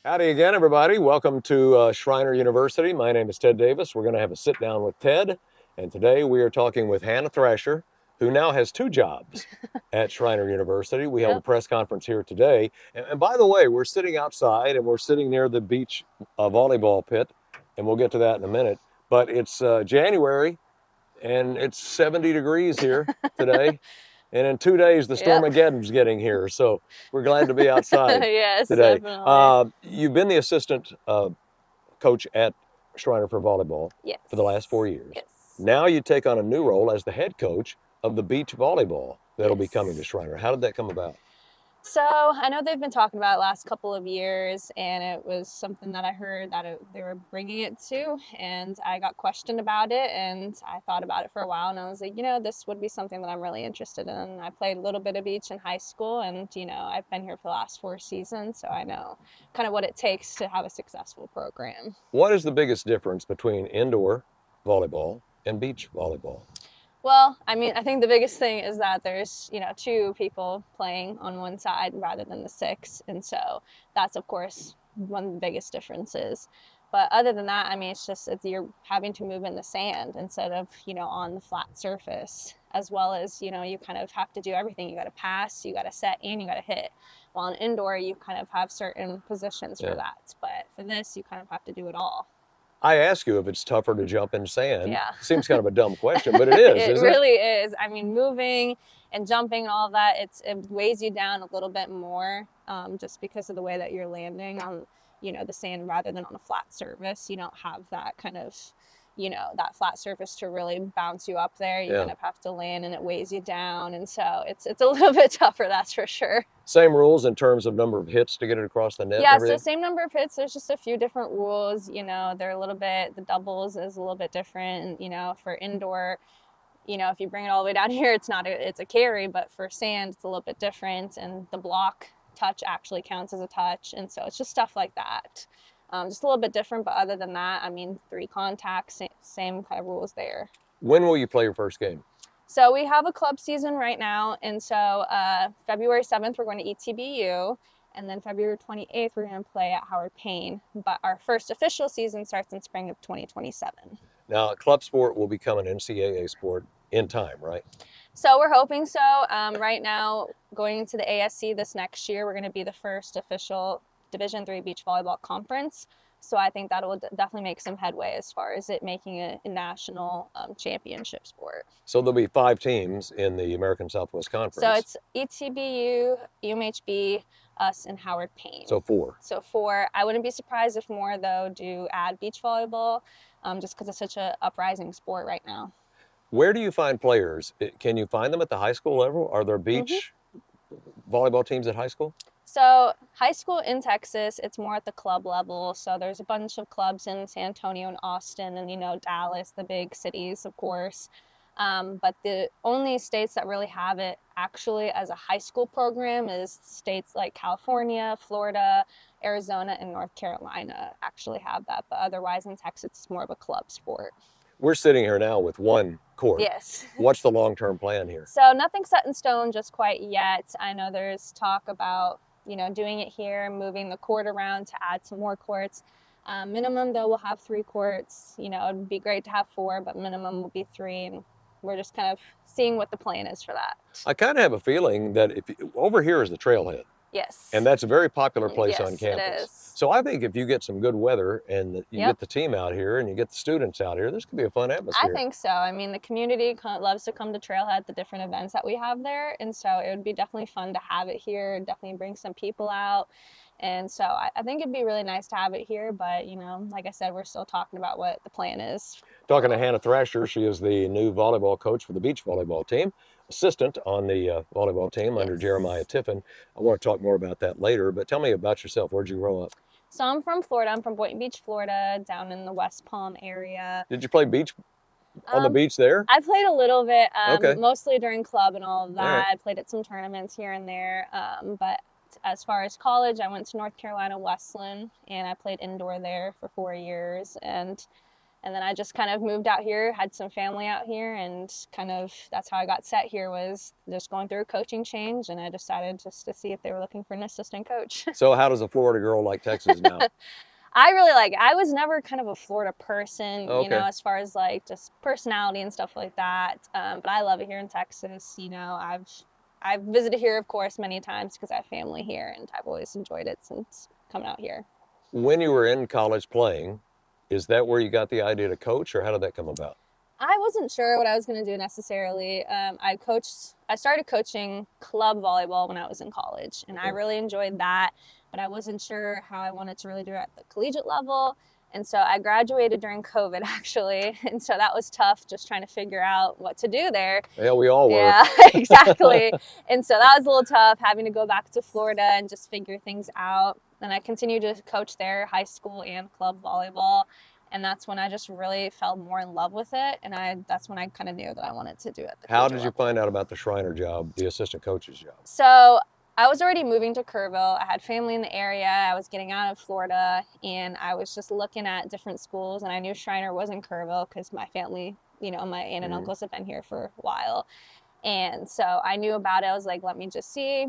Howdy again, everybody. Welcome to Schreiner University. My name is Ted Davis. We're going to have a sit down with Ted, and today we are talking with Hannah Thresher, who now has two jobs at Schreiner University. We held a Yep. press conference here today. And by the way, we're sitting outside and we're sitting near the beach volleyball pit, and we'll get to that in a minute. But it's January and it's 70 degrees here today. And in 2 days, the Yep. Stormageddon's getting here. So we're glad to be outside Yes, today. definitely. You've been the assistant coach at Schreiner for volleyball Yes. for the last 4 years. Yes. Now you take on a new role as the head coach of the beach volleyball that'll be coming to Yes. Schreiner. How did that come about? So I know they've been talking about it last couple of years, and it was something that I heard that they were bringing it to, and I got questioned about it, and I thought about it for a while, and I was like, this would be something that I'm really interested in. I played a little bit of beach in high school, and I've been here for the last 4 seasons, so I know kind of what it takes to have a successful program. What is the biggest difference between indoor volleyball and beach volleyball? Well, I think the biggest thing is that there's, two people playing on one side rather than the six. And so that's, of course, one of the biggest differences. But other than that, it's you're having to move in the sand instead of, on the flat surface, as well as, you kind of have to do everything. You got to pass, you got to set, and you got to hit. While in indoor, you kind of have certain positions for that. But for this, you kind of have to do it all. I ask you if it's tougher to jump in sand. Yeah. Seems kind of a dumb question, but it is, It isn't it? really is. Moving and jumping and all of that, it weighs you down a little bit more, just because of the way that you're landing on, the sand rather than on a flat surface. You don't have that kind of, that flat surface to really bounce you up there. You kind of have to land, and it weighs you down, and so it's a little bit tougher, that's for sure. Same rules in terms of number of hits to get it across the net? Yeah, so same number of hits. There's just a few different rules. They're a little bit, the doubles is a little bit different. For indoor, if you bring it all the way down here, it's a carry, but for sand, it's a little bit different. And the block touch actually counts as a touch. And so it's just stuff like that. Just a little bit different, but other than that, 3 contacts, same kind of rules there. When will you play your first game? So we have a club season right now, and so February 7th, we're going to ETBU, and then February 28th, we're going to play at Howard Payne. But our first official season starts in spring of 2027. Now, club sport will become an NCAA sport in time, right? So we're hoping so. Right now, going into the ASC this next year, we're going to be the first official Division III beach volleyball conference. So I think that will definitely make some headway as far as it making a national championship sport. So there'll be 5 teams in the American Southwest Conference. So it's ETBU, UMHB, us, and Howard Payne. So 4. So 4. I wouldn't be surprised if more, though, do add beach volleyball, just because it's such an uprising sport right now. Where do you find players? Can you find them at the high school level? Are there beach volleyball teams at high school? So high school in Texas, it's more at the club level. So there's a bunch of clubs in San Antonio and Austin and, Dallas, the big cities, of course. But the only states that really have it actually as a high school program is states like California, Florida, Arizona, and North Carolina actually have that. But otherwise in Texas, it's more of a club sport. We're sitting here now with 1 court. Yes. What's the long-term plan here? So nothing set in stone just quite yet. I know there's talk about doing it here, moving the court around to add some more courts. Minimum, though, we'll have 3 courts. It'd be great to have 4, but minimum will be 3. And we're just kind of seeing what the plan is for that. I kind of have a feeling that over here is the trailhead. Yes. And that's a very popular place on campus. It is. So I think if you get some good weather and you get the team out here and you get the students out here, this could be a fun atmosphere. I think so. The community loves to come to Trailhead, the different events that we have there. And so it would be definitely fun to have it here, definitely bring some people out. And so I think it'd be really nice to have it here. But, like I said, we're still talking about what the plan is. Talking to Hannah Thresher, she is the new volleyball coach for the beach volleyball team, assistant on the volleyball team under Jeremiah Tiffin. I want to talk more about that later, but tell me about yourself. Where'd you grow up? So I'm from Florida. I'm from Boynton Beach, Florida, down in the West Palm area. Did you play beach on the beach there? I played a little bit, Okay. mostly during club and all of that. All right. I played at some tournaments here and there. But as far as college, I went to North Carolina Wesleyan, and I played indoor there for 4 years. And And then I just kind of moved out here, had some family out here, and kind of that's how I got set here, was just going through a coaching change. And I decided just to see if they were looking for an assistant coach. So how does a Florida girl like Texas now? I was never kind of a Florida person, Okay. as far as like just personality and stuff like that. But I love it here in Texas. I've visited here, of course, many times because I have family here, and I've always enjoyed it since coming out here. When you were in college playing, is that where you got the idea to coach, or how did that come about? I wasn't sure what I was going to do necessarily. I started coaching club volleyball when I was in college, and I really enjoyed that, but I wasn't sure how I wanted to really do it at the collegiate level. And so I graduated during COVID, actually. And so that was tough, just trying to figure out what to do there. Yeah, we all were. Yeah, exactly. And so that was a little tough, having to go back to Florida and just figure things out. And I continued to coach there, high school and club volleyball. And that's when I just really fell more in love with it. And that's when I kind of knew that I wanted to do it. How did you find out about the Schreiner job, the assistant coach's job? So I was already moving to Kerrville. I had family in the area. I was getting out of Florida, and I was just looking at different schools. And I knew Schreiner was in Kerrville because my family, my aunt and uncles have been here for a while. And so I knew about it. I was like, let me just see,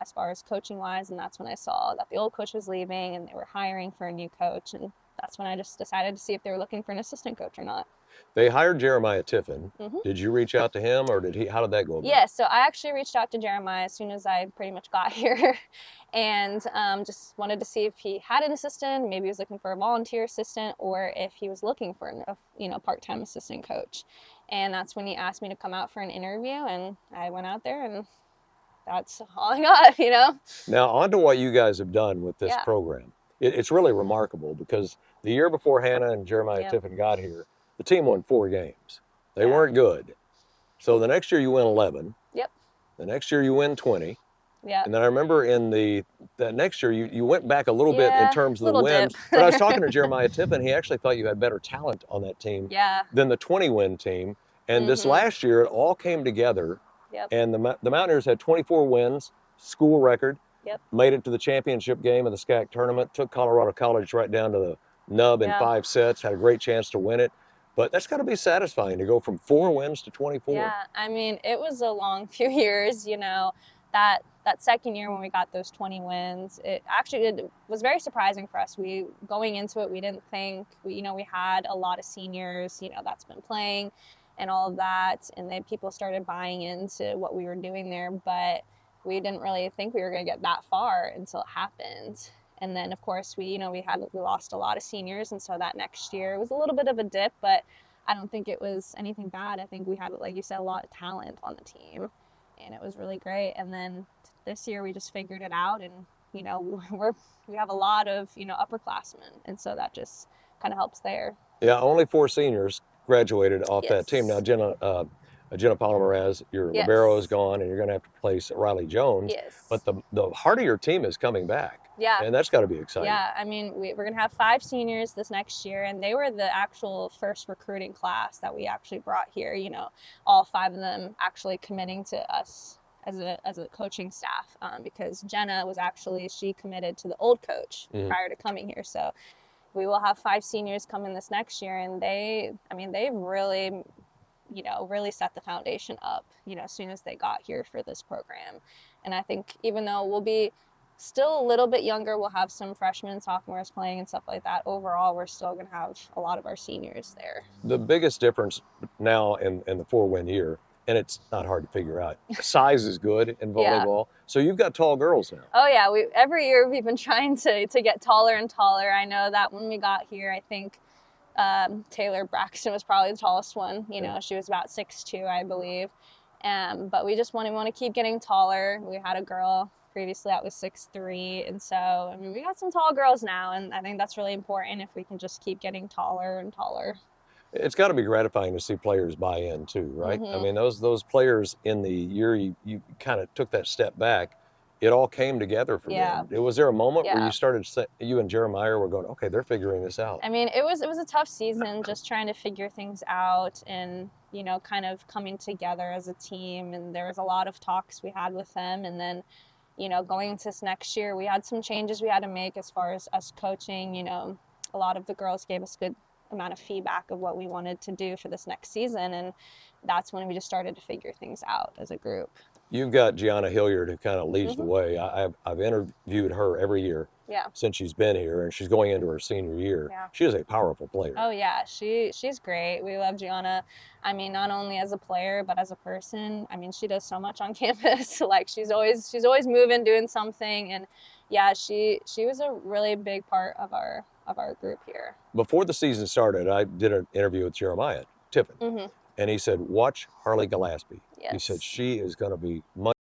as far as coaching wise. And that's when I saw that the old coach was leaving and they were hiring for a new coach. And that's when I just decided to see if they were looking for an assistant coach or not. They hired Jeremiah Tiffin. Did you reach out to him, or how did that go about? Yeah, so I actually reached out to Jeremiah as soon as I pretty much got here, and just wanted to see if he had an assistant, maybe he was looking for a volunteer assistant, or if he was looking for a part-time assistant coach. And that's when he asked me to come out for an interview, and I went out there, and that's all I got. Now, on to what you guys have done with this program. It's really remarkable, because the year before Hannah and Jeremiah Tiffin got here, the team won 4 games. They weren't good. So the next year you win 11. Yep. The next year you win 20. Yeah. And then I remember that next year you went back a little bit in terms of the wins. Dip. But I was talking to Jeremiah Tiffin. He actually thought you had better talent on that team than the 20-win team. And this last year, it all came together. Yep. And the Mountaineers had 24 wins, school record. Yep. Made it to the championship game of the SCAC tournament. Took Colorado College right down to the nub in 5 sets. Had a great chance to win it. But that's got to be satisfying to go from 4 wins to 24. Yeah, I mean, it was a long few years, that second year when we got those 20 wins, it was very surprising for us. Going into it, we didn't think, we had a lot of seniors, that's been playing and all of that. And then people started buying into what we were doing there, but we didn't really think we were going to get that far until it happened. And then, of course, we lost a lot of seniors. And so that next year was a little bit of a dip, but I don't think it was anything bad. I think we had, like you said, a lot of talent on the team, and it was really great. And then this year we just figured it out, and, we have a lot of, upperclassmen. And so that just kind of helps there. Yeah, only 4 seniors graduated off that team. Now, Jenna Polymeraz, your libero is gone, and you're going to have to replace Riley Jones. Yes. But the heart of your team is coming back. Yeah. And that's got to be exciting. Yeah, I mean, we're going to have 5 seniors this next year, and they were the actual first recruiting class that we actually brought here, all 5 of them actually committing to us as a coaching staff, because Jenna she committed to the old coach prior to coming here. So we will have 5 seniors coming this next year, and they really really set the foundation up, as soon as they got here for this program. And I think even though we'll be still a little bit younger, we'll have some freshmen, sophomores playing and stuff like that. Overall, we're still going to have a lot of our seniors there. The biggest difference now in the 4-win year, and it's not hard to figure out, size is good in volleyball. So you've got tall girls now. Oh yeah, every year we've been trying to get taller and taller. I know that when we got here, I think Taylor Braxton was probably the tallest one. She was about 6'2", I believe. But we just want to keep getting taller. We had a girl previously that was 6'3", and so we got some tall girls now, and I think that's really important if we can just keep getting taller and taller. It's got to be gratifying to see players buy in too, right? I mean, those players in the year you kind of took that step back, it all came together for them. Was there a moment where you and Jeremiah were going, okay, they're figuring this out? I mean, it was a tough season, just trying to figure things out and, kind of coming together as a team. And there was a lot of talks we had with them. And then, going into this next year, we had some changes we had to make as far as us coaching. A lot of the girls gave us a amount of feedback of what we wanted to do for this next season. And that's when we just started to figure things out as a group. You've got Gianna Hilliard who kind of leads the Mhm. way. I've interviewed her every year Yeah. since she's been here, and she's going into her senior year. Yeah. She is a powerful player. Oh yeah, she's great. We love Gianna. I mean, not only as a player but as a person. I mean, she does so much on campus. Like she's always moving, doing something, and yeah, she was a really big part of our group here. Before the season started, I did an interview with Jeremiah Tiffin, Mm-hmm. and he said, "Watch Harley Gillespie." He said Yes. she is going to be much